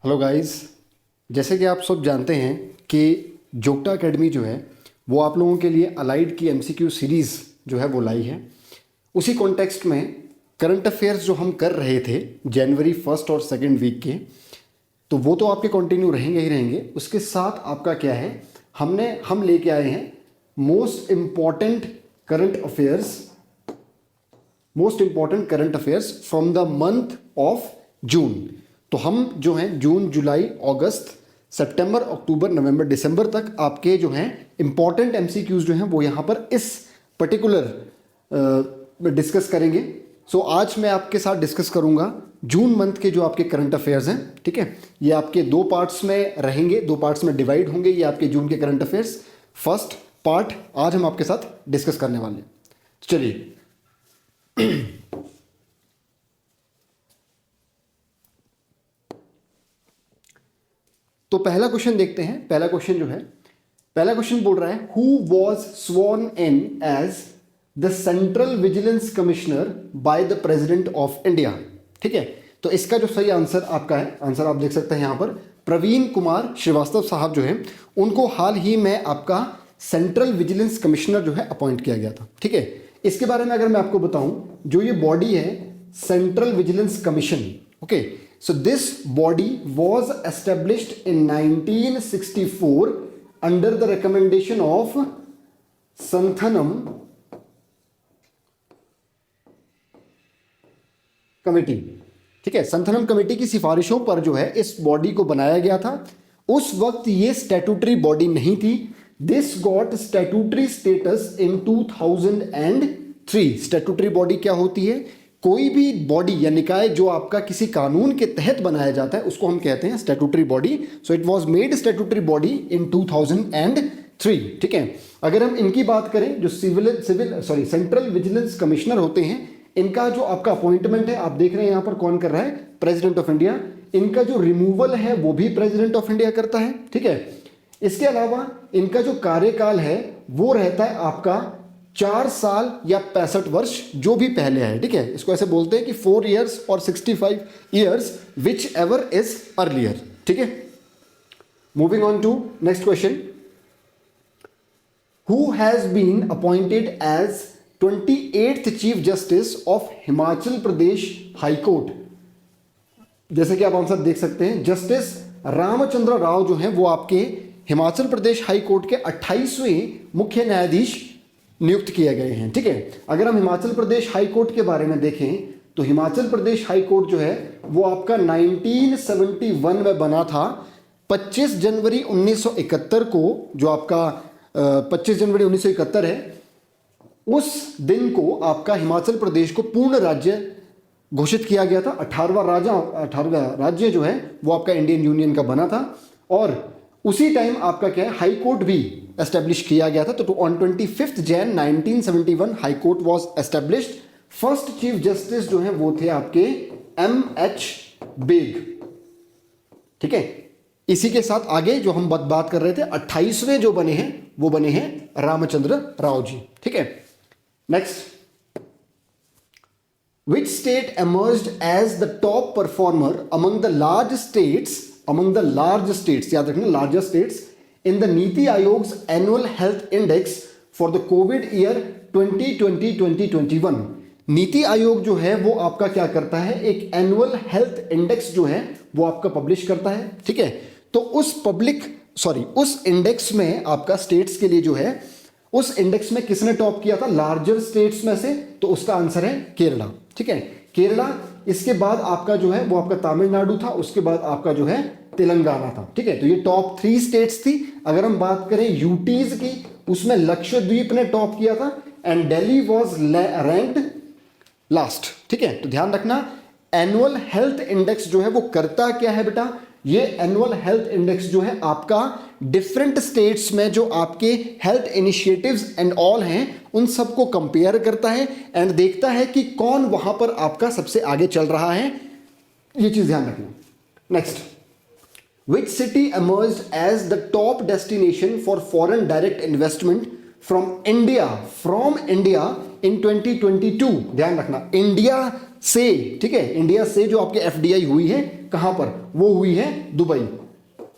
Hello guys. जैसे कि आप सब जानते हैं कि जोग्टा एकेडमी जो है वो आप लोगों के लिए अलाइड की एमसीक्यू सीरीज़ जो है वो लाई है। उसी कॉन्टेक्स्ट में करंट अफेयर्स जो हम कर रहे थे जनवरी फर्स्ट और सेकंड वीक के, तो वो तो आपके कंटिन्यू रहेंगे ही रहेंगे। उसके साथ आपका क्या है, हम लेके आए हैं most important current affairs from the month of June. तो हम जो हैं जून, जुलाई, अगस्त, सितंबर, अक्टूबर, नवंबर, दिसंबर तक आपके जो हैं इंपॉर्टेंट एमसीक्यूज जो हैं वो यहाँ पर इस पर्टिकुलर डिस्कस करेंगे। सो आज मैं आपके साथ डिस्कस करूंगा जून मंथ के जो आपके करंट अफेयर्स हैं। ठीक है, ये आपके दो पार्ट्स में रहेंगे, दो पार्ट्स में डिवाइड होंगे ये आपके जून के करंट अफेयर्स। फर्स्ट पार्ट आज हम आपके साथ डिस्कस करने वाले हैं। चलिए तो पहला क्वेश्चन देखते हैं। पहला क्वेश्चन बोल रहा है who was sworn in as the central vigilance commissioner by the president of India. ठीक है, तो इसका जो सही आंसर आपका है, आंसर आप देख सकते हैं यहां पर, प्रवीण कुमार श्रीवास्तव साहब जो है उनको हाल ही में आपका सेंट्रल विजिलेंस कमिश्नर जो है अपॉइंट किया गया था। ठीक है, इसके बारे में अगर मैं आपको बताऊं, जो ये बॉडी है central vigilance commission, okay, so this body was established in 1964 under the recommendation of Santhanam committee. ठीक है, संथनम कमेटी की सिफारिशों पर जो है इस बॉडी को बनाया गया था। उस वक्त ये स्टैट्यूटरी बॉडी नहीं थी। This got statutory status in 2003। Statutory body क्या होती है? कोई भी बॉडी या निकाय जो आपका किसी कानून के तहत बनाया जाता है उसको हम कहते हैं statutory body. So it was made statutory body in 2003। ठीक है, अगर हम इनकी बात करें, जो सेंट्रल विजिलेंस कमिश्नर होते हैं, इनका जो आपका अपॉइंटमेंट है आप देख रहे हैं यहां पर कौन कर रहा है? President of India. इनका जो रिमूवल है वो भी प्रेसिडेंट ऑफ इंडिया करता है। ठीक है, इसके अलावा इनका जो कार्यकाल है वो रहता है आपका 4 साल या 65 वर्ष, जो भी पहले है। ठीक है, इसको ऐसे बोलते हैं कि 4 years और 65 years, whichever is earlier. ठीक है, moving on to next question. Who has been appointed as 28th chief justice of Himachal Pradesh high court? जैसे कि आप आंसर देख सकते हैं, जस्टिस रामचंद्र राव जो है वो आपके हिमाचल प्रदेश हाई कोर्ट के 28वें मुख्य न्यायाधीश नियुक्त किए गए हैं। ठीक है, अगर हम हिमाचल प्रदेश हाई कोर्ट के बारे में देखें तो हिमाचल प्रदेश हाई कोर्ट जो है वो आपका 1971 में बना था। 25 जनवरी 1971 को, जो आपका 25 जनवरी 1971 है, उस दिन को आपका हिमाचल प्रदेश को पूर्ण राज्य घोषित किया गया था। 18वां राज्य जो है वो आपका इंडियन यूनियन का बना था। और उसी टाइम आपका क्या है, हाई कोर्ट भी एस्टेब्लिश किया गया था। तो on 25 Jain 1971 high court was established. First chief justice जो है वो थे आपके M.H. बेग। ठीक है, इसी के साथ आगे जो हम बात कर रहे थे 28वें जो बने हैं वो बने हैं रामचंद्र राव जी। ठीक है, next. Which state emerged as the top performer among the large states, याद रखना, larger states, in the Niti Aayog's annual health index for the covid year 2020-2021। Niti आयोग जो है वो आपका क्या करता है, एक एनुअल हेल्थ इंडेक्स जो है वो आपका पब्लिश करता है। ठीक है, तो उस इंडेक्स में आपका स्टेट्स के लिए जो है, उस इंडेक्स में किसने टॉप किया था लार्जर स्टेट्स में से? तो उसका आंसर है केरला। ठीक है, केरला। इसके बाद आपका जो है वो आपका तमिलनाडु था, उसके बाद आपका जो है तेलंगाना था। ठीक है, तो ये टॉप 3 स्टेट्स थी। अगर हम बात करें यूटीज की, उसमें लक्षद्वीप ने टॉप किया था and Delhi was ranked last. ठीक है, तो ध्यान रखना, एनुअल हेल्थ इंडेक्स जो है वो करता क्या है बेटा? ये एनुअल हेल्थ इंडेक्स जो है आपका डिफरेंट स्टेट्स में जो आपके हेल्थ इनिशिएटिव्स एंड ऑल हैं उन सबको कंपेयर करता है एंड देखता है कि कौन वहां पर आपका सबसे आगे चल रहा है। ये चीज ध्यान रखना। Next, which city emerged as the top destination for foreign direct investment from India in 2022? ध्यान रखना, इंडिया से। ठीक है, इंडिया से जो आपकी FDI हुई है कहां पर, वो हुई है दुबई।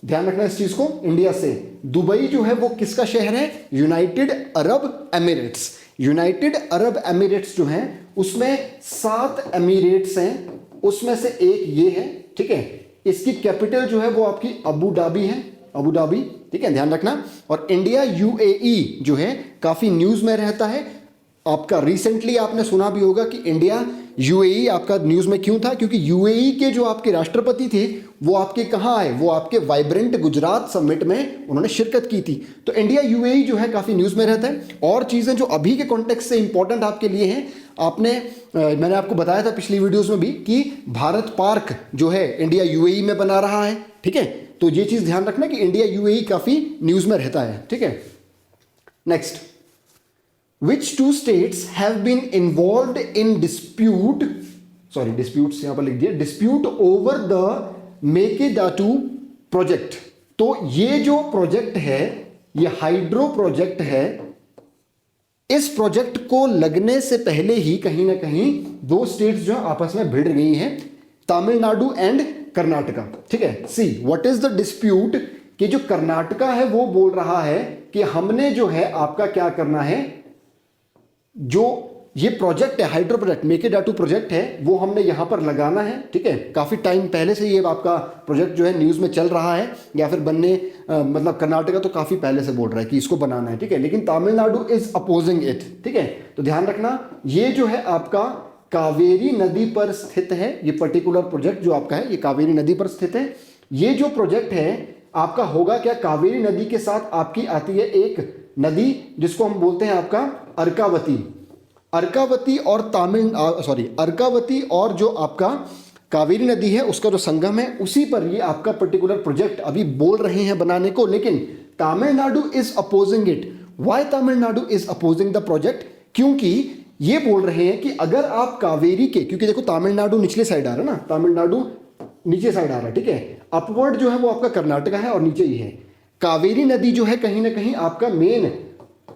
ध्यान रखना इस चीज को, इंडिया से दुबई जो है वो किसका शहर है, United Arab Emirates. United Arab Emirates जो है उसमें 7 एमिरेट्स हैं, उसमें से एक ये है, ठीक है। इसकी कैपिटल जो है वो आपकी अबू धाबी है, अबू धाबी, ठीक है, ध्यान रखना। और इंडिया यूएई जो है काफी न्यूज में रहता है आपका। रिसेंटली आपने सुना भी होगा कि इंडिया यूएई आपका न्यूज में क्यों था, क्योंकि यूएई के जो आपके राष्ट्रपति थे वो आपके कहाँ आए, वो आपके वाइब्रेंट गुजरात समिट में उन्होंने शिरकत की थी। तो इंडिया यूएई जो है काफी न्यूज में रहता है। और चीजें जो अभी के कॉन्टेक्स्ट से इंपॉर्टेंट आपके लिए हैं, मैंने आपको बताया था पिछली वीडियोस में भी कि भारत पार्क जो है इंडिया यूएई में बना रहा है, ठीक है। तो ये चीज ध्यान रखना कि इंडिया यूएई काफी न्यूज में रहता है, ठीक है। Next, which two states have been involved in disputes यहां पर लिख दिया, dispute over the मेकेडाटू प्रोजेक्ट। तो ये जो प्रोजेक्ट है ये हाइड्रो प्रोजेक्ट है। इस प्रोजेक्ट को लगने से पहले ही कहीं ना कहीं 2 स्टेट्स जो आपस में भिड़ गई हैं, तमिलनाडु एंड कर्नाटका, ठीक है। See what is the dispute, कि जो कर्नाटका है वो बोल रहा है कि हमने जो है आपका क्या करना है, जो ये प्रोजेक्ट है हाइड्रो प्रोजेक्ट, मेकेडाटू प्रोजेक्ट है, वो हमने यहां पर लगाना है, ठीक है। काफी टाइम पहले से ये आपका प्रोजेक्ट जो है न्यूज में चल रहा है, या फिर बनने मतलब कर्नाटका तो काफी पहले से बोल रहा है कि इसको बनाना है, ठीक है। लेकिन तमिलनाडु इज अपोजिंग इट, ठीक है। तो ध्यान रखना ये जो है आपका कावेरी नदी पर स्थित है, ये पर्टिकुलर प्रोजेक्ट जो आपका है ये कावेरी नदी पर स्थित है। ये जो प्रोजेक्ट है आपका होगा क्या, कावेरी नदी के साथ आपकी आती है एक नदी जिसको हम बोलते हैं आपका अर्कावती। अर्कावती और अर्कावती और जो आपका कावेरी नदी है उसका जो संगम है उसी पर ये आपका पर्टिकुलर प्रोजेक्ट अभी बोल रहे हैं बनाने को, लेकिन Tamil Nadu is opposing it. Why Tamil Nadu is opposing the project, क्योंकि ये बोल रहे हैं कि अगर आप कावेरी के, क्योंकि देखो तमिलनाडु निचले साइड आ रहा है ना, तमिलनाडु नीचे साइड आ रहा है, ठीक है। अपवर्ड जो है वो आपका कर्नाटका है और नीचे ही है। कावेरी नदी जो है कहीं ना कहीं आपका मेन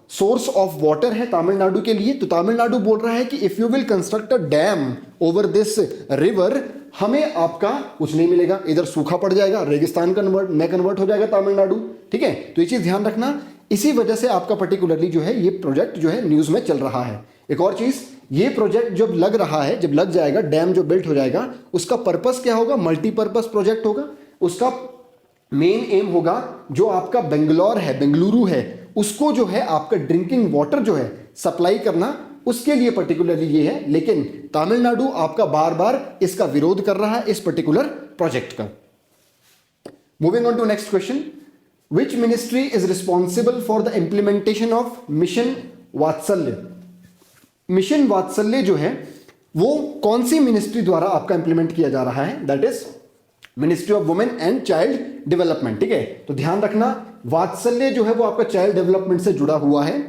सोर्स ऑफ वाटर है तमिलनाडु के लिए। तो तमिलनाडु बोल रहा है कि if you will construct a dam over this river, हमें आपका कुछ नहीं मिलेगा, इधर सूखा पड़ जाएगा, रेगिस्तान कन्वर्ट हो जाएगा तमिलनाडु, ठीक है। तो ये चीज ध्यान रखना, इसी वजह से आपका पर्टिकुलरली जो है ये प्रोजेक्ट जो है न्यूज में चल रहा है। एक और चीज, ये प्रोजेक्ट जब लग रहा है, जब लग जाएगा, डैम जो बिल्ट हो जाएगा, उसका पर्पस क्या होगा, मल्टीपर्पस प्रोजेक्ट होगा। उसका मेन एम होगा जो आपका बेंगलुरु है उसको जो है आपका ड्रिंकिंग वाटर जो है सप्लाई करना, उसके लिए पर्टिकुलरली ये है। लेकिन तमिलनाडु आपका बार बार इसका विरोध कर रहा है इस पर्टिकुलर प्रोजेक्ट का। Moving on to next question, which ministry is responsible for the implementation of mission Vatsalya. Mission Vatsalya जो है वो कौन सी मिनिस्ट्री द्वारा आपका इंप्लीमेंट किया जा रहा है, that is ministry of women and child development, ठीक है। तो ध्यान रखना वात्सल्य जो है वो आपका चाइल्ड डेवलपमेंट से जुड़ा हुआ है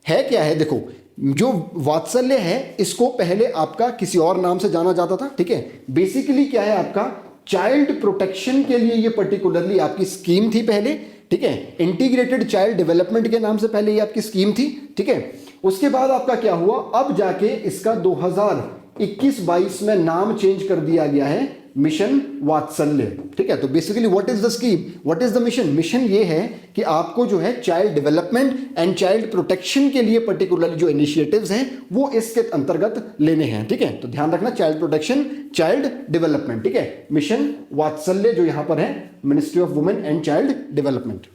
क्या है, देखो जो वात्सल्य है इसको पहले आपका किसी और नाम से जाना जाता था, ठीक है। बेसिकली क्या है आपका चाइल्ड प्रोटेक्शन के लिए ये पर्टिकुलरली आपकी स्कीम थी पहले, ठीक है। इंटीग्रेटेड चाइल्ड डेवलपमेंट के नाम से पहले ये आपकी स्कीम थी, ठीक है। उसके बाद आपका क्या हुआ, अब जाके इसका 2021-22 में नाम चेंज कर दिया गया है मिशन वात्सल्य, ठीक है। तो basically what is the scheme, what is the mission, mission ये है कि आपको जो है child development and child protection के लिए पर्टिकुलरली जो इनिशिएटिव्स हैं वो इसके अंतर्गत लेने हैं, ठीक है। तो ध्यान रखना चाइल्ड प्रोटेक्शन, चाइल्ड डेवलपमेंट, ठीक है। मिशन वात्सल्य जो यहां पर है ministry of women and child development.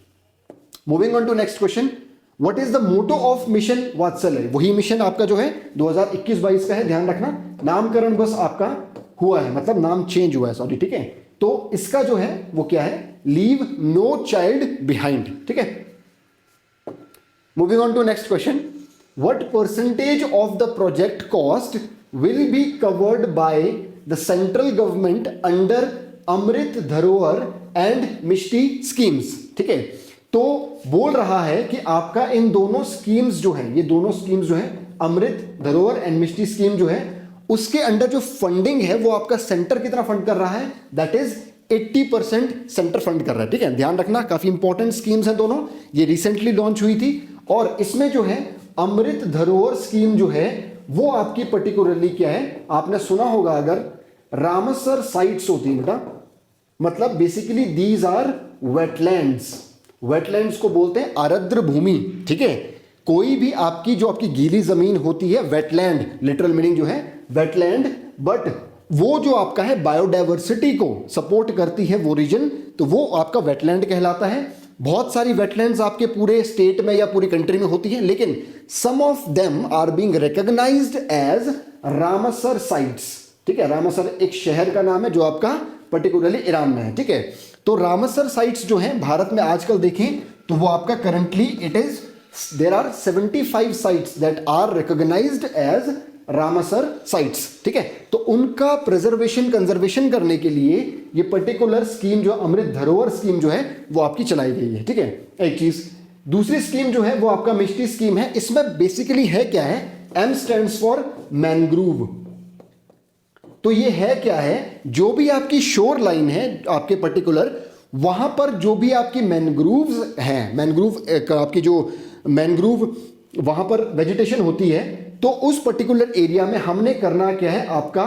Moving on to next question, what is the motto of mission Vatsalya. वही मिशन आपका जो है 2021-22 का है, ध्यान रखना नामकरण बस आपका हुआ है, मतलब नाम चेंज हुआ है, सॉरी, ठीक है। तो इसका जो है वो क्या है, लीव नो चाइल्ड बिहाइंड, ठीक है। Moving on to next question, what percentage of the project cost will be covered by the central government under Amrit Dharohar and Mishti schemes, ठीक है। तो बोल रहा है कि आपका इन दोनों स्कीम्स जो है, ये दोनों स्कीम्स जो है अमृत धरोहर एंड मिष्टी स्कीम जो है उसके अंडर जो फंडिंग है वो आपका सेंटर कितना फंड कर रहा है, दैट इज 80% सेंटर फंड कर रहा है, ठीक है। ध्यान रखना काफी इंपॉर्टेंट स्कीम्स हैं दोनों, ये रिसेंटली लॉन्च हुई थी। और इसमें जो है अमृत धरोहर स्कीम जो है वो आपकी पर्टिकुलरली क्या है, आपने सुना होगा अगर रामसर साइट्स होती है बेटा, मतलब basically these are wetlands. Wetlands को बोलते हैं आर्द्र भूमि, ठीक है। कोई भी आपकी जो आपकी गीली जमीन होती है, वेटलैंड लिटरल मीनिंग जो है वेटलैंड, बट वो जो आपका है बायोडाइवर्सिटी को सपोर्ट करती है वो रीजन, तो वो आपका वेटलैंड कहलाता है। बहुत सारी वेटलैंड्स आपके पूरे स्टेट में या पूरी कंट्री में होती हैं, लेकिन some of them are being recognised as Ramsar sites, ठीक है। रामसर एक शहर का नाम है जो आपका पर्टिकुलरली ईरान में है, ठीक है। तो रामसर साइट्स जो हैं भारत में आजकल देखें तो वो आपका currently it is there are 75 sites that are recognised as Ramsar sites, ठीक है। तो उनका प्रिजर्वेशन कंजर्वेशन करने के लिए ये पर्टिकुलर स्कीम जो अमृत धरोहर स्कीम जो है वो आपकी चलाई गई है, ठीक है। एक चीज, दूसरी स्कीम जो है वो आपका मिष्टी स्कीम है। इसमें बेसिकली है क्या है, एम स्टैंड्स फॉर मैनग्रूव। तो ये है क्या है, जो भी आपकी शोर लाइन है आपके पर्टिकुलर, वहां पर जो भी आपकी मैनग्रूव्स हैं, मैनग्रूव आपकी जो मैनग्रूव वहां पर वेजिटेशन होती है, तो उस पर्टिकुलर एरिया में हमने करना क्या है, आपका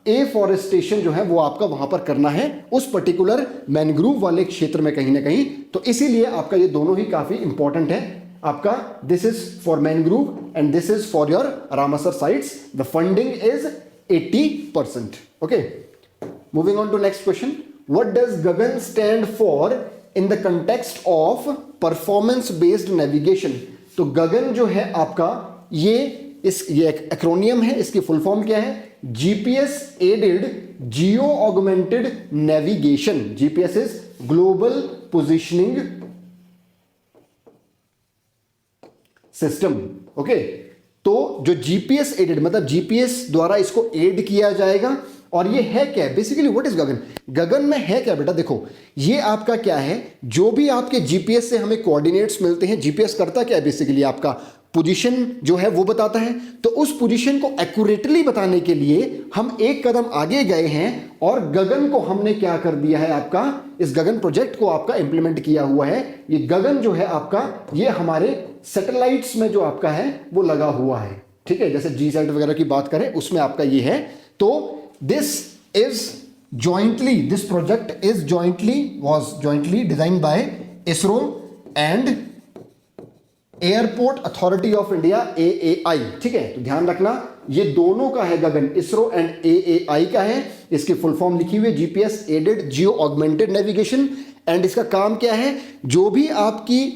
एफॉरेस्टेशन जो है वो आपका वहां पर करना है उस पर्टिकुलर मैनग्रूव वाले क्षेत्र में कहीं ना कहीं। तो इसीलिए आपका ये दोनों ही काफी इंपॉर्टेंट है। आपका this is for mangrove and this is for your Ramsar sites. The funding is 80%. Okay, moving on to next question. What does GAGAN stand for in the context of performance based navigation? तो GAGAN जो है आपका ये acromion है, इसकी full form क्या है, GPS aided geo augmented navigation. GPS is global positioning system. Okay, तो जो जीपीएस एडेड मतलब जीपीएस द्वारा इसको एड किया जाएगा। और ये है क्या, बेसिकली व्हाट इज गगन। गगन में है क्या बेटा, देखो ये आपका क्या है, जो भी आपके जीपीएस से हमें कोऑर्डिनेट्स मिलते हैं, जीपीएस करता क्या है, बेसिकली आपका पोजीशन जो है वो बताता है। तो उस पोजीशन को एक्यूरेटली बताने के लिए हम एक कदम आगे गए हैं और गगन को हमने क्या कर दिया है, आपका इस गगन प्रोजेक्ट को आपका इंप्लीमेंट किया हुआ है। ये गगन जो है आपका, ये हमारे सैटेलाइट्स में जो आपका है वो लगा हुआ है, ठीक है। जैसे जीसैट वगैरह की बात करें उसमें आपका ये है। तो this is jointly, this project is was jointly design by ISRO and airport authority of India AAI, ठीक है। तो ध्यान रखना ये दोनों का है गगन, इसरो एंड AAI का है। इसकी फुल फॉर्म लिखी हुई है GPS aided geo augmented navigation. And इसका काम क्या है, जो भी आपकी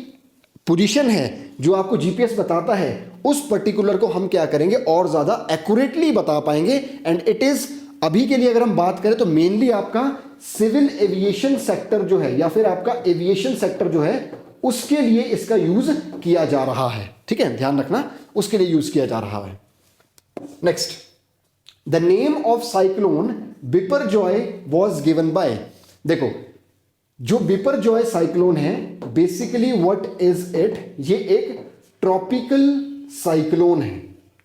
पोजीशन है जो आपको जीपीएस बताता है उस पर्टिकुलर को हम क्या करेंगे और ज्यादा एक्यूरेटली बता पाएंगे। एंड इट इज अभी के लिए अगर हम बात करें तो मेनली आपका सिविल एविएशन सेक्टर जो है या फिर आपका एविएशन सेक्टर जो है उसके लिए इसका यूज किया जा रहा है, ठीक है। ध्यान रखना उसके लिए यूज किया जा रहा है। Next, the name of cyclone Biparjoy was given by, देखो जो बिपरजॉय साइक्लोन है बेसिकली व्हाट इज इट, ये एक ट्रॉपिकल साइक्लोन है,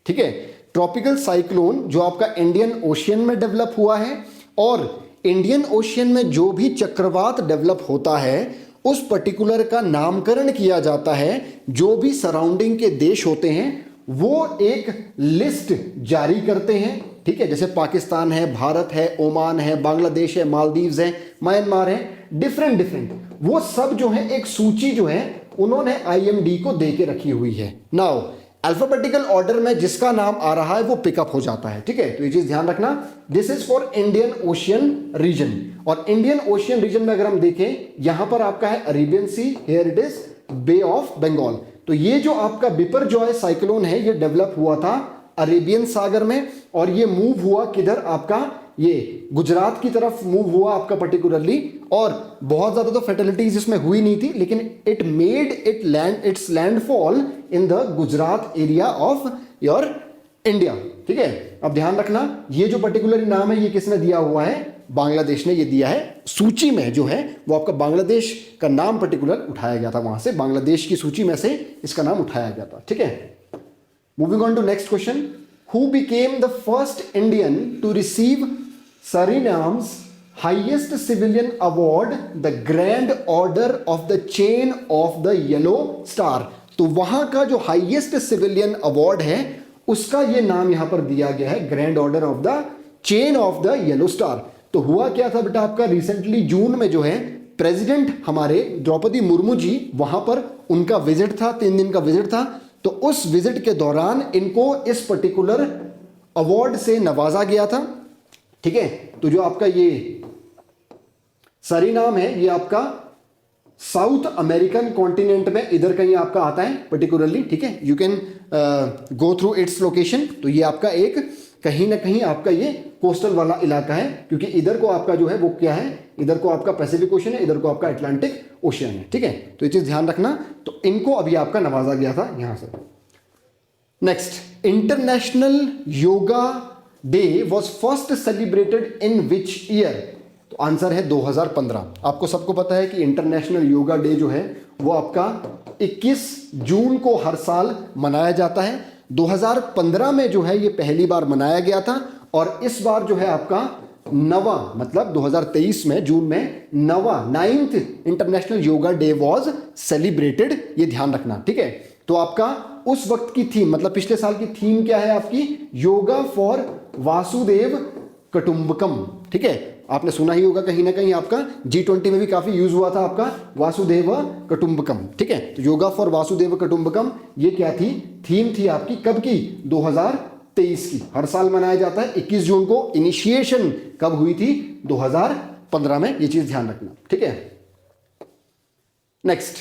ठीक है। ट्रॉपिकल साइक्लोन जो आपका इंडियन ओशियन में डेवलप हुआ है, और इंडियन ओशियन में जो भी चक्रवात डेवलप होता है उस पर्टिकुलर का नामकरण किया जाता है। जो भी सराउंडिंग के देश होते हैं वो एक लिस्ट जारी करते हैं, ठीक है। जैसे पाकिस्तान है, भारत है, ओमान है, बांग्लादेश है, मालदीव्स है, म्यांमार है, डिफरेंट वो सब जो है एक सूची जो है उन्होंने IMD को दे के रखी हुई है। नाउ अल्फाबेटिकल ऑर्डर में जिसका नाम आ रहा है वो पिकअप हो जाता है, ठीक है। तो ये चीज ध्यान रखना, this is for Indian Ocean region. और इंडियन ओशियन रीजन में अगर हम देखें यहां पर आपका है Arabian Sea, here it is Bay of Bengal. तो ये जो आपका बिपरजॉय साइक्लोन है ये डेवलप हुआ था अरेबियन सागर में, और ये मूव हुआ किधर, आपका ये गुजरात की तरफ मूव हुआ आपका पर्टिकुलरली। और बहुत ज्यादा तो फैटिलिटीज इसमें हुई नहीं थी, लेकिन it made it's landfall in the Gujarat area of your India, ठीक है। अब ध्यान रखना ये जो पर्टिकुलर नाम है ये किसने दिया हुआ है, बांग्लादेश ने ये दिया है। सूची में जो है वो आपका बांग्लादेश का नाम पर्टिकुलर उठाया गया था, वहां से बांग्लादेश की सूची में से इसका नाम उठाया गया था, ठीक है। Moving on to next question, who became the first Indian to receive Suriname's highest civilian award, the Grand Order of the Chain of the Yellow Star? तो वहां का जो हाईएस्ट सिविलियन अवार्ड है उसका ये नाम यहां पर दिया गया है, grand order of the chain of the yellow star. तो हुआ क्या था बेटा आपका, रिसेंटली जून में जो है प्रेसिडेंट हमारे द्रौपदी मुर्मू जी वहां पर उनका विजिट था, 3 दिन का विजिट था। तो उस विजिट के दौरान इनको इस पर्टिकुलर अवार्ड से नवाजा गया था। ठीक है, तो जो आपका ये सरीनाम है ये आपका साउथ अमेरिकन कॉन्टिनेंट में इधर कहीं आपका आता है पर्टिकुलरली। ठीक है, you can go through its location. तो ये आपका एक कहीं ना कहीं आपका ये कोस्टल वाला इलाका है, क्योंकि इधर को आपका जो है वो क्या है, इधर को आपका पैसिफिक ओशन है, इधर को आपका अटलांटिक ओशियन है। ठीक है, तो ये चीज ध्यान रखना। तो इनको अभी आपका नवाजा गया था यहां से। Next, international yoga day was first celebrated in which year? तो आंसर है 2015। आपको सबको पता है कि इंटरनेशनल योगा डे जो है वो आपका 21 जून को हर साल मनाया जाता है। 2015 में जो है ये पहली बार मनाया गया था, और इस बार जो है आपका नवा, मतलब 2023 में जून में ninth international yoga day was celebrated. ये ध्यान रखना। ठीक है, तो आपका उस वक्त की थीम, मतलब पिछले साल की थीम क्या है आपकी, योगा फॉर वासुदेव कुटुंबकम। ठीक है, आपने सुना ही होगा कहीं ना कहीं, आपका G20 में भी काफी यूज हुआ था आपका वासुदेव कुटुंबकम। ठीक है, तो योगा फॉर वासुदेव कुटुंबकम ये क्या थी, थीम थी आपकी, कब की, 2023 की। हर साल मनाया जाता है 21 जून को। इनिशिएशन कब हुई थी, 2015 में। ये चीज ध्यान रखना। ठीक है, next,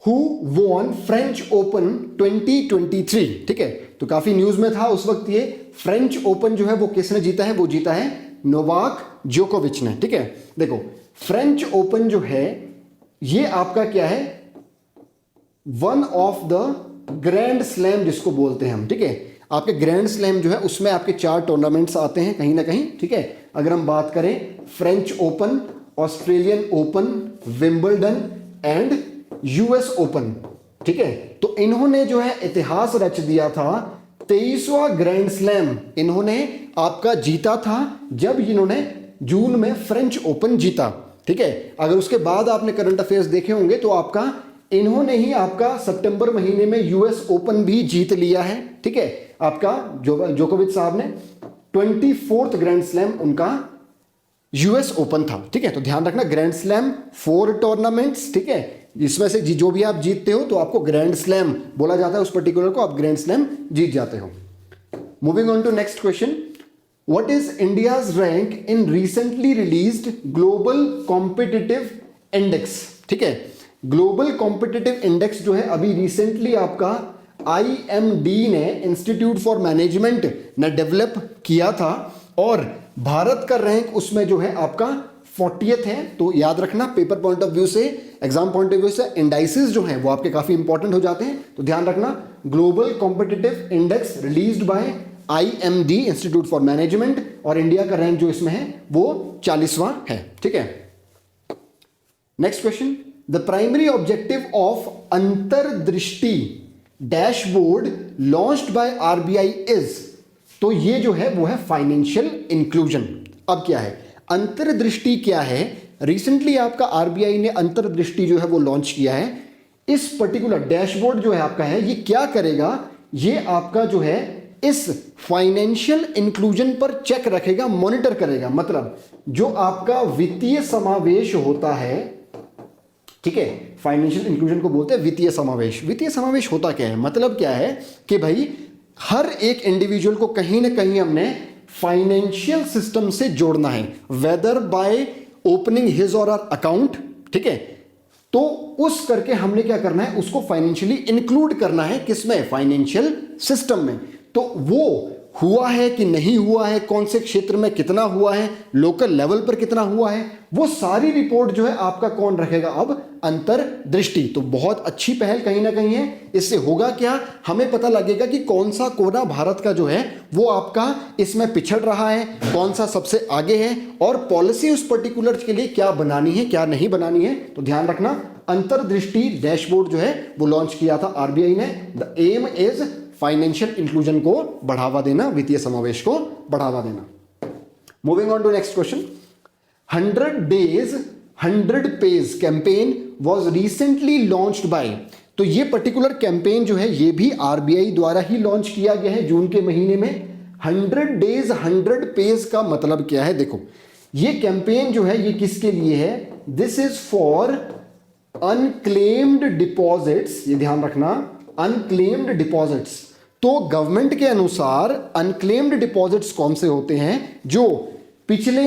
who won French open 2023? ठीक है, तो काफी न्यूज में था उस वक्त ये। फ्रेंच ओपन जो है वो किसने जीता है, वो जीता है नोवाक जोकोविच ने। ठीक है, देखो फ्रेंच ओपन जो है ये आपका क्या है, one of the grand slam जिसको बोलते हैं हम। ठीक है, आपके ग्रैंड स्लैम जो है उसमें आपके 4 टूर्नामेंट्स आते हैं कहीं ना कहीं। ठीक है, अगर हम बात करें French open, Australian open, Wimbledon and US open. ठीक है, तो इन्होंने जो है इतिहास रच दिया था। 23वां ग्रैंड स्लैम इन्होंने आपका जीता था जब इन्होंने जून में फ्रेंच ओपन जीता। ठीक है, अगर उसके बाद आपने करंट अफेयर्स देखे होंगे तो आपका इन्होंने ही आपका सितंबर महीने में यूएस ओपन भी जीत लिया है। ठीक है, आपका जोकोविच साहब ने 24th ग्रैंड स्लैम उनका यूएस ओपन था। ठीक है, तो ध्यान रखना, ग्रैंड स्लैम 4 टूर्नामेंट्स। ठीक है, इसमें से जो भी आप जीतते हो तो आपको ग्रैंड स्लैम बोला जाता है, उस पर्टिकुलर को आप ग्रैंड स्लैम जीत जाते हो। Moving on to next question, what is India's rank in recently released global competitive index? ठीक है, ग्लोबल कॉम्पिटिटिव इंडेक्स जो है अभी रिसेंटली आपका IMD ने, इंस्टीट्यूट फॉर मैनेजमेंट ने डेवलप किया था, और भारत का रैंक उसमें जो है आपका 40th है। तो याद रखना, पेपर पॉइंट ऑफ व्यू से, एग्जाम पॉइंट ऑफ व्यू से इंडाइसेस जो हैं वो आपके काफी इंपॉर्टेंट हो जाते हैं। तो ध्यान रखना, global competitive index released by IMD, institute for management, और इंडिया का रैंक जो इसमें है वो 40वां है। ठीक है, next question, the primary objective of Antardrishti dashboard launched by RBI इज? तो ये जो है वो है फाइनेंशियल इंक्लूजन। अब क्या है अंतर्दृष्टि, क्या है, रिसेंटली आपका RBI ने अंतर्दृष्टि जो है वो लॉन्च किया है। इस पर्टिकुलर डैशबोर्ड जो है आपका है, ये क्या करेगा, ये आपका जो है इस फाइनेंशियल इंक्लूजन पर चेक रखेगा, मॉनिटर करेगा। मतलब जो आपका वित्तीय समावेश होता है, ठीक है, फाइनेंशियल इंक्लूजन को बोलते हैं वित्तीय समावेश। वित्तीय समावेश होता क्या है, मतलब क्या है कि भाई हर एक इंडिविजुअल को कहीं ना कहीं हमने फाइनेंशियल सिस्टम से जोड़ना है, वेदर बाय ओपनिंग हिज और आर अकाउंट। ठीक है, तो उस करके हमने क्या करना है, उसको फाइनेंशियली इंक्लूड करना है, किसमें, फाइनेंशियल सिस्टम में। तो वो हुआ है कि नहीं हुआ है, कौन से क्षेत्र में कितना हुआ है, लोकल लेवल पर कितना हुआ है, वो सारी रिपोर्ट जो है आपका कौन रखेगा, अब अंतर्दृष्टि। तो बहुत अच्छी पहल कहीं ना कहीं है। इससे होगा क्या, हमें पता लगेगा कि कौन सा कोना भारत का जो है वो आपका इसमें पिछड़ रहा है, कौन सा सबसे आगे है, और पॉलिसी उस पर्टिकुलर के लिए क्या बनानी है, क्या नहीं बनानी है। तो ध्यान रखना, अंतर्दृष्टि डैशबोर्ड जो है वो लॉन्च किया था RBI ने। The aim is financial inclusion को बढ़ावा देना, वित्तीय समावेश को बढ़ावा देना। Moving on to next question, 100 days 100 pays campaign was recently launched by. तो ये पर्टिकुलर कैंपेन जो है ये भी RBI द्वारा ही लॉन्च किया गया है जून के महीने में। 100 days 100 pays का मतलब क्या है, देखो ये कैंपेन जो है ये किसके लिए है? This is for unclaimed deposits, ये ध्यान रखना, अनक्लेम्ड डिपॉजिट्स। तो गवर्नमेंट के अनुसार अनक्लेम्ड डिपॉजिट्स कौन से होते हैं? जो पिछले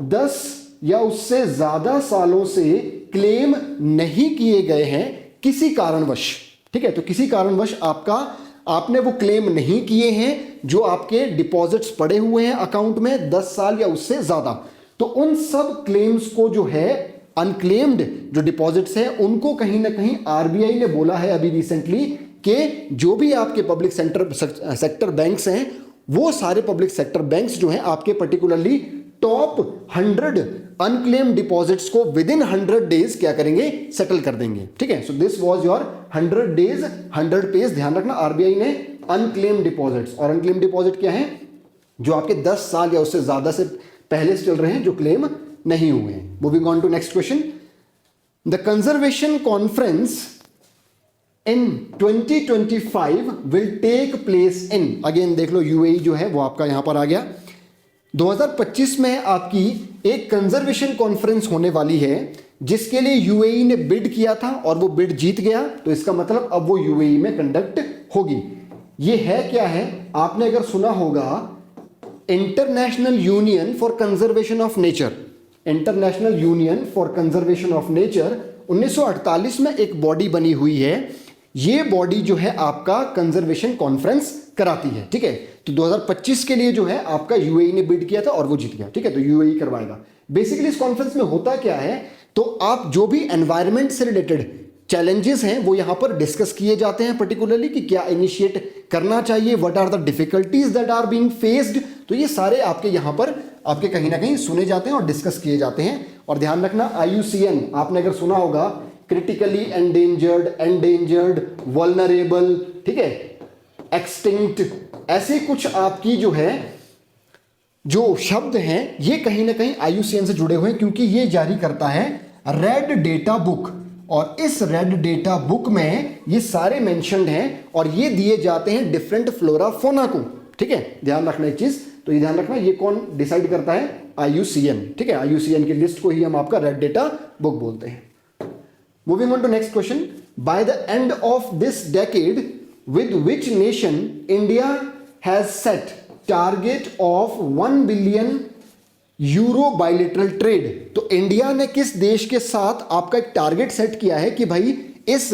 10 या उससे ज्यादा सालों से क्लेम नहीं किए गए हैं किसी कारणवश। ठीक है, तो किसी कारणवश आपने वो क्लेम नहीं किए हैं, जो आपके डिपॉजिट्स पड़े हुए हैं अकाउंट में 10 साल या उससे ज्यादा, तो उन सब क्लेम्स को जो है अनक्लेम्ड जो डिपॉजिट्स हैं उनको कहीं ना कहीं आरबीआई ने बोला है अभी रिसेंटली कि जो भी आपके पब्लिक सेक्टर बैंक्स हैं वो सारे पब्लिक सेक्टर बैंक्स जो हैं आपके पर्टिकुलरली टॉप 100 अनक्लेम डिपॉजिट्स को विद इन 100 डेज क्या करेंगे? सेटल कर देंगे। ठीक है, so this was your 100 days 100 page. ध्यान रखना, आरबीआई ने अनक्लेम डिपॉजिट्स, और अनक्लेम डिपॉजिट क्या है? जो आपके 10 साल या उससे ज्यादा से पहले से चल रहे हैं, जो क्लेम नहीं हुए हैं। Moving on to next question, the conservation conference in 2025 will take place in, again देख लो यूएई जो है वो आपका यहां पर आ गया। 2025 में आपकी एक कंजर्वेशन कॉन्फ्रेंस होने वाली है जिसके लिए यूएई ने बिड किया था और वो बिड जीत गया, तो इसका मतलब अब वो यूएई में कंडक्ट होगी। ये है क्या है? आपने अगर सुना होगा international union for conservation of nature, international union for conservation of nature 1948 में एक बॉडी बनी हुई है। ये बॉडी जो है आपका कंजर्वेशन कॉन्फ्रेंस कराती है। ठीक है, तो 2025 के लिए जो है आपका यूएई ने बिड किया था और वो जीत गया। ठीक है, तो यूएई करवाएगा। बेसिकली इस कॉन्फ्रेंस में होता क्या है, तो आप जो भी एनवायरमेंट से रिलेटेड चैलेंजेस हैं वो यहां पर डिस्कस किए जाते हैं, पर्टिकुलरली कि क्या इनिशिएट करना चाहिए, what are the difficulties that are being faced. तो ये सारे आपके यहां पर आपके कहीं ना कहीं सुने जाते हैं और डिस्कस किए जाते हैं। और ध्यान रखना, IUCN आपने अगर सुना होगा, क्रिटिकली एंडेंजर्ड, वल्नरेबल, ठीक है, एक्सटिंक्ट, ऐसे कुछ आपकी जो है जो शब्द हैं ये कहीं ना कहीं IUCN से जुड़े हुए हैं, क्योंकि ये जारी करता है रेड डेटा बुक, और इस रेड डेटा बुक में ये सारे मेंशन्ड हैं और ये दिए जाते हैं डिफरेंट फ्लोरा फोना को। ठीक है, ध्यान रखना एक चीज, तो ये ध्यान रखना, ये कौन डिसाइड करता है? IUCN। ठीक है, IUCN की लिस्ट को ही हम आपका रेड डेटा बुक बोलते हैं। Moving on to next question. By the end of this decade, with which nation India has set target of 1 billion euro bilateral trade? तो इंडिया ने किस देश के साथ आपका एक टारगेट सेट किया है कि भाई इस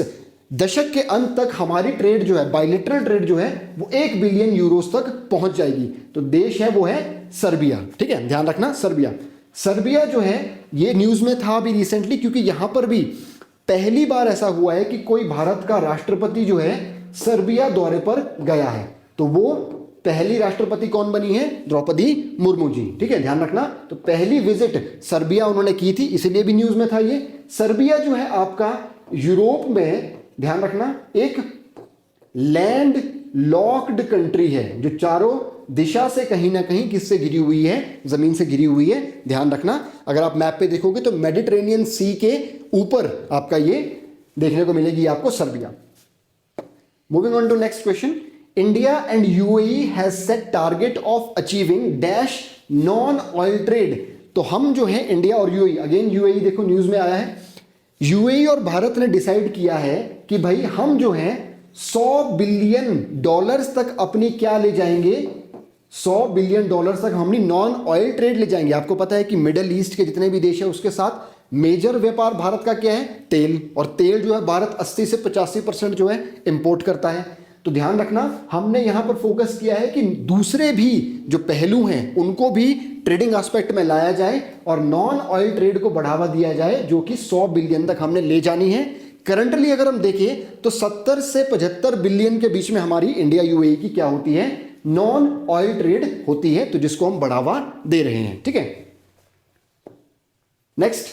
दशक के अंत तक हमारी ट्रेड जो है, बाइलेटरल ट्रेड जो है वो 1 बिलियन यूरोस तक पहुंच जाएगी? तो देश है वो है सर्बिया। ठीक है, ध्यान रखना, सर्बिया। सर्बिया जो है ये न्यूज में था अभी रिसेंटली, क्योंकि यहां पर भी पहली बार ऐसा हुआ है कि कोई भारत का राष्ट्रपति जो है सर्बिया दौरे पर गया है। तो वो पहली राष्ट्रपति कौन बनी है? द्रौपदी मुर्मू जी। ठीक है, ध्यान रखना, तो पहली विजिट सर्बिया उन्होंने की थी, इसीलिए भी न्यूज में था ये। सर्बिया जो है आपका यूरोप में, ध्यान रखना, एक लैंड लॉक्ड कंट्री है जो चारों दिशा से कहीं ना कहीं किससे घिरी हुई है? जमीन से घिरी हुई है। ध्यान रखना, अगर आप मैप पे देखोगे तो मेडिटेरेनियन सी के ऊपर आपका ये देखने को मिलेगी आपको Serbia. Moving on to next question, India and UAE has set target of achieving dash non oil trade. तो हम जो है इंडिया और यूएई, अगेन यूएई देखो न्यूज में आया है, यूएई और भारत ने डिसाइड किया है कि भाई हम जो है $100 बिलियन तक अपनी क्या ले जाएंगे? $100 बिलियन तक हम नॉन ऑयल ट्रेड ले जाएंगे। आपको पता है कि मिडिल ईस्ट के जितने भी देश है उसके साथ मेजर व्यापार भारत का क्या है? तेल, और तेल जो है भारत 80 से 85% जो है इंपोर्ट करता है। तो ध्यान रखना, हमने यहां पर फोकस किया है कि दूसरे भी जो पहलू हैं उनको भी ट्रेडिंग एस्पेक्ट में लाया जाए और नॉन ऑयल ट्रेड को बढ़ावा दिया जाए, जो कि 100 बिलियन तक हमने ले जानी है। करंटली अगर हम देखें तो 70 से 75 बिलियन के बीच में हमारी इंडिया यूएई की क्या होती है? नॉन ऑयल ट्रेड होती है, तो जिसको हम बढ़ावा दे रहे हैं। ठीक है, next,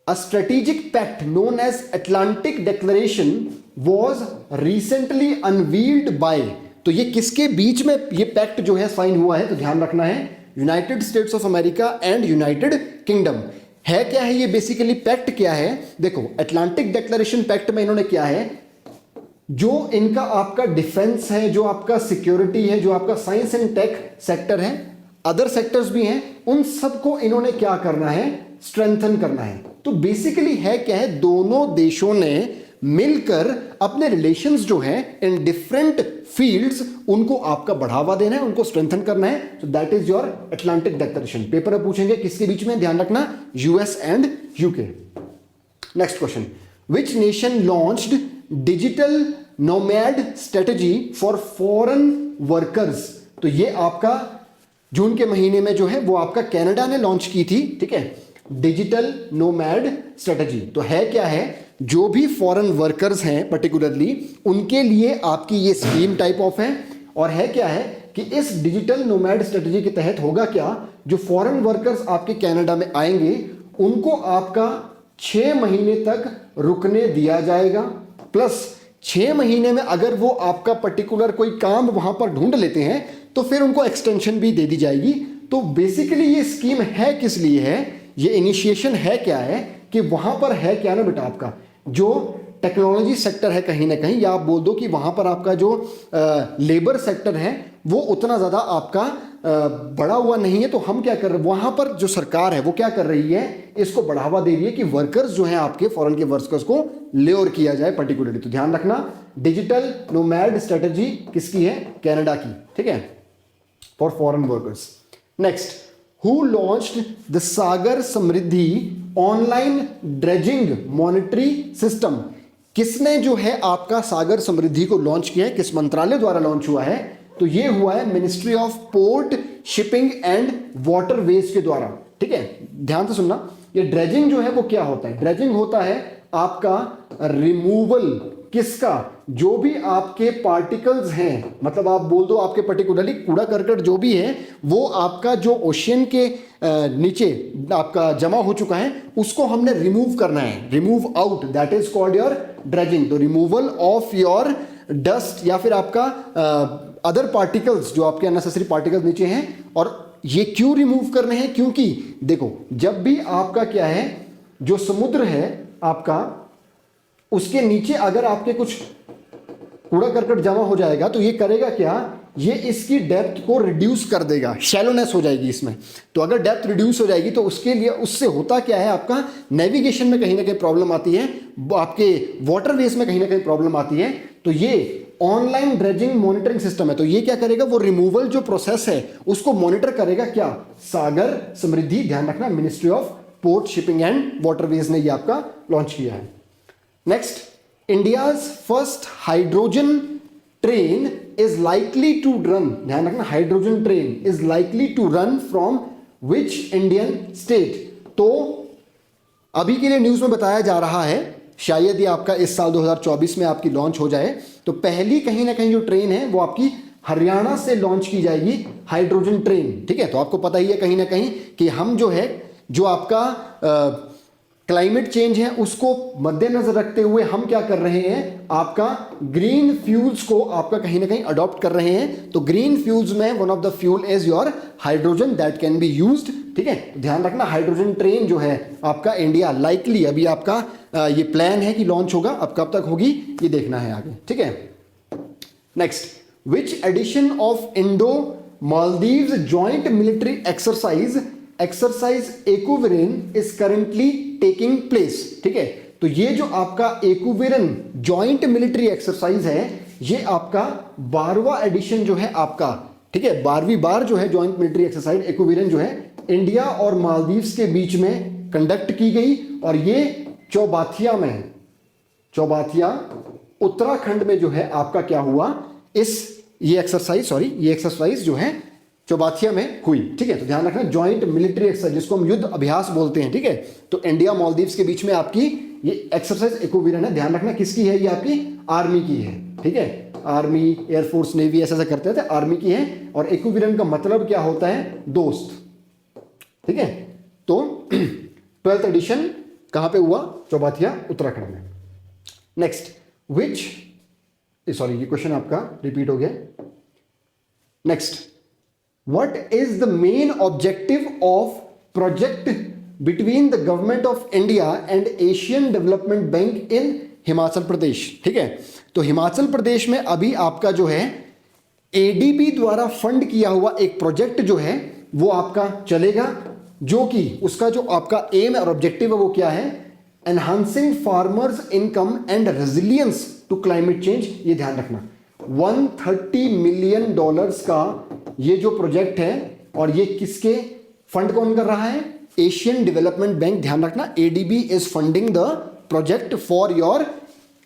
a strategic pact known as Atlantic declaration was recently unveiled by. तो ये किसके बीच में ये पैक्ट जो है साइन हुआ है? तो ध्यान रखना है, United states of America and United kingdom. है क्या है ये बेसिकली पैक्ट? क्या है? देखो, अटलांटिक डिक्लेरेशन पैक्ट में इन्होंने क्या है, जो इनका आपका डिफेंस है, जो आपका सिक्योरिटी है, जो आपका साइंस एंड टेक सेक्टर है, अदर सेक्टर्स भी हैं, उन सबको इन्होंने क्या करना है, स्ट्रेंथन करना है। तो बेसिकली है क्या है, दोनों देशों ने मिलकर अपने रिलेशंस जो हैं इन डिफरेंट फील्ड्स उनको आपका बढ़ावा देना है, उनको स्ट्रेंथन करना है। So that is your Atlantic declaration. Paper में पूछेंगे किसके बीच में, ध्यान रखना US and UK. Next question, which nation launched digital nomad strategy for foreign workers. तो ये आपका जून के महीने में जो है वो आपका कनाडा ने लॉन्च की थी, ठीक है, डिजिटल नोमैड स्ट्रेटजी। तो है क्या है, जो भी फॉरेन वर्कर्स हैं पर्टिकुलरली उनके लिए आपकी ये स्कीम टाइप ऑफ है। और है क्या है कि इस डिजिटल नोमैड स्ट्रेटजी के तहत होगा क्या, जो फॉरेन वर्कर्स आपके कनाडा में आएंगे उनको आपका 6 महीने तक रुकने दिया जाएगा, प्लस 6 महीने में अगर वो आपका पर्टिकुलर कोई काम वहां पर ढूंढ लेते हैं तो फिर उनको एक्सटेंशन भी दे दी जाएगी। तो बेसिकली ये स्कीम है किस लिए है, ये इनिशिएशन है क्या है कि वहां पर है क्या ना बेटा, आपका जो टेक्नोलॉजी सेक्टर है कहीं ना कहीं, या आप बोल दो कि वहां पर आपका जो लेबर सेक्टर है वो उतना ज्यादा आपका बढ़ा हुआ नहीं है। तो हम क्या कर रहे हैं, वहां पर जो सरकार है वो क्या कर रही है, इसको बढ़ावा दे रही है कि वर्कर्स जो हैं आपके फॉरेन के वर्कर्स को लेओर किया जाए पर्टिकुलरली। तो ध्यान रखना डिजिटल नोमैड स्ट्रेटजी किसकी है, कनाडा की, ठीक है, for foreign workers. Next, who launched the Sagar Samriddhi online dredging monetary system. किसने जो है आपका सागर समृद्धि को लॉन्च किया है, किस मंत्रालय द्वारा लॉन्च हुआ है, तो ये हुआ है ministry of port shipping and waterways के द्वारा, ठीक है। ध्यान से सुनना, ये ड्रेजिंग जो है वो क्या होता है, ड्रेजिंग होता है आपका रिमूवल किसका, जो भी आपके पार्टिकल्स हैं, मतलब आप बोल दो आपके पर्टिकुलरली कूड़ा करकट जो भी है वो आपका जो ओशियन के नीचे आपका जमा हो चुका है उसको हमने रिमूव करना है, remove out, that is called your dredging. तो रिमूवल ऑफ योर डस्ट या फिर आपका अदर पार्टिकल्स जो आपके अननेसेसरी पार्टिकल्स नीचे हैं। और ये क्यों रिमूव करने हैं, क्योंकि देखो जब भी आपका क्या है जो समुद्र है आपका उसके नीचे अगर आपके कुछ कूड़ा करकट जमा हो जाएगा तो ये करेगा क्या, ये इसकी डेप्थ को रिड्यूस कर देगा, शैलोनेस हो जाएगी इसमें। तो अगर डेप्थ रिड्यूस हो जाएगी तो उसके लिए उससे होता क्या है, आपका नेविगेशन में कहीं ना कहीं प्रॉब्लम आती है, आपके वाटरवेज में कहीं ना कहीं प्रॉब्लम आती है। तो ये ऑनलाइन ड्रेजिंग मॉनिटरिंग सिस्टम है, तो ये क्या करेगा, वो रिमूवल जो प्रोसेस है उसको मॉनिटर करेगा क्या, सागर समृद्धि। ध्यान रखना ministry of port shipping and waterways ने ये आपका लॉन्च किया है। Next, India's first hydrogen train is likely to run, ध्यान रखना hydrogen train is likely to run from which Indian state. तो अभी के लिए न्यूज में बताया जा रहा है, शायद ये आपका इस साल 2024 में आपकी लॉन्च हो जाए, तो पहली कहीं ना कहीं जो ट्रेन है वो आपकी हरियाणा से लॉन्च की जाएगी, हाइड्रोजन ट्रेन, ठीक है। तो आपको पता ही है कहीं ना कहीं कि हम जो है जो आपका क्लाइमेट चेंज है उसको मद्देनजर रखते हुए हम क्या कर रहे हैं, आपका ग्रीन फ्यूल्स को आपका कहीं ना कहीं अडॉप्ट कर रहे हैं। तो ग्रीन फ्यूल्स में one of the fuel is your hydrogen that can be used, ठीक है। ध्यान रखना हाइड्रोजन ट्रेन जो है आपका इंडिया लाइकली अभी आपका ये प्लान है कि लॉन्च होगा, अब कब तक होगी ये देखना है आगे, ठीक है। Next, which edition of Indo Maldives joint military exercise Ekuverin is currently taking place, ठीक है। तो ये जो आपका एक्विरेन जॉइंट मिलिट्री एक्सरसाइज है ये आपका 12वां एडिशन जो है आपका, ठीक है, 12वीं बार जो है जॉइंट मिलिट्री एक्सरसाइज एक्विरेन जो है इंडिया और मालदीव्स के बीच में कंडक्ट की गई। और ये चौबाथिया उत्तराखंड में जो है आपका क्या हुआ, ये एक्सरसाइज जो है चौबाथिया में हुई, ठीक है। तो ध्यान रखना जॉइंट मिलिट्री एक्सरसाइज जिसको हम युद्ध अभ्यास बोलते हैं, ठीक है। तो इंडिया मालदीव्स के बीच में आपकी ये एक्सरसाइज एक्विरेन है, ध्यान रखना किसकी है, ये आपकी आर्मी की है, ठीक है। आर्मी, एयरफोर्स, नेवी ऐसा करते थे, आर्मी की है। और एक्विरेन का मतलब क्या होता है, दोस्त, ठीक है। तो 12th एडिशन कहां पे हुआ, चौबाथिया उत्तराखंड में। नेक्स्ट, ये क्वेश्चन आपका रिपीट हो गया। Next, what is the main objective of project between the government of India and Asian Development Bank in Himachal Pradesh, ठीक है। तो हिमाचल प्रदेश में अभी आपका जो है ADB द्वारा फंड किया हुआ एक प्रोजेक्ट जो है वो आपका चलेगा, जो कि उसका जो आपका एम और ऑब्जेक्टिव है वो क्या है, enhancing farmers income and resilience to climate change. ये ध्यान रखना, $130 मिलियन का ये जो प्रोजेक्ट है, और ये किसके फंड कौन कर रहा है, एशियन डेवलपमेंट बैंक। ध्यान रखना, ADB is funding the project for your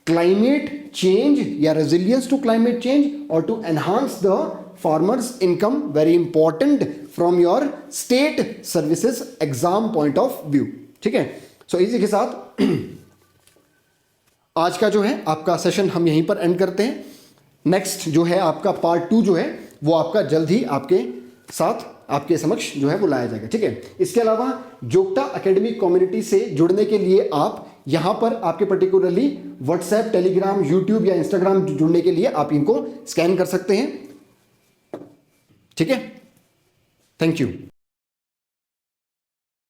climate change या रेजिलियंस टू क्लाइमेट चेंज और to enhance the farmers income, very important from your state services exam point of view. ठीक है, सो इसी के साथ आज का जो है आपका सेशन हम यहीं पर एंड करते हैं। नेक्स्ट जो है आपका पार्ट 2 जो है वो आपका जल्द ही आपके साथ आपके समक्ष जो है वो लाया जाएगा। ठीक है, इसके अलावा जोगटा एकेडमिक कम्युनिटी से जुड़ने के लिए आप यहां पर आपके पर्टिकुलरली व्हाट्सएप, टेलीग्राम, यूट्यूब या इंस्टाग्राम जुड़ने के लिए आप इनको स्कैन कर सकते हैं। ठीक है, थैंक यू।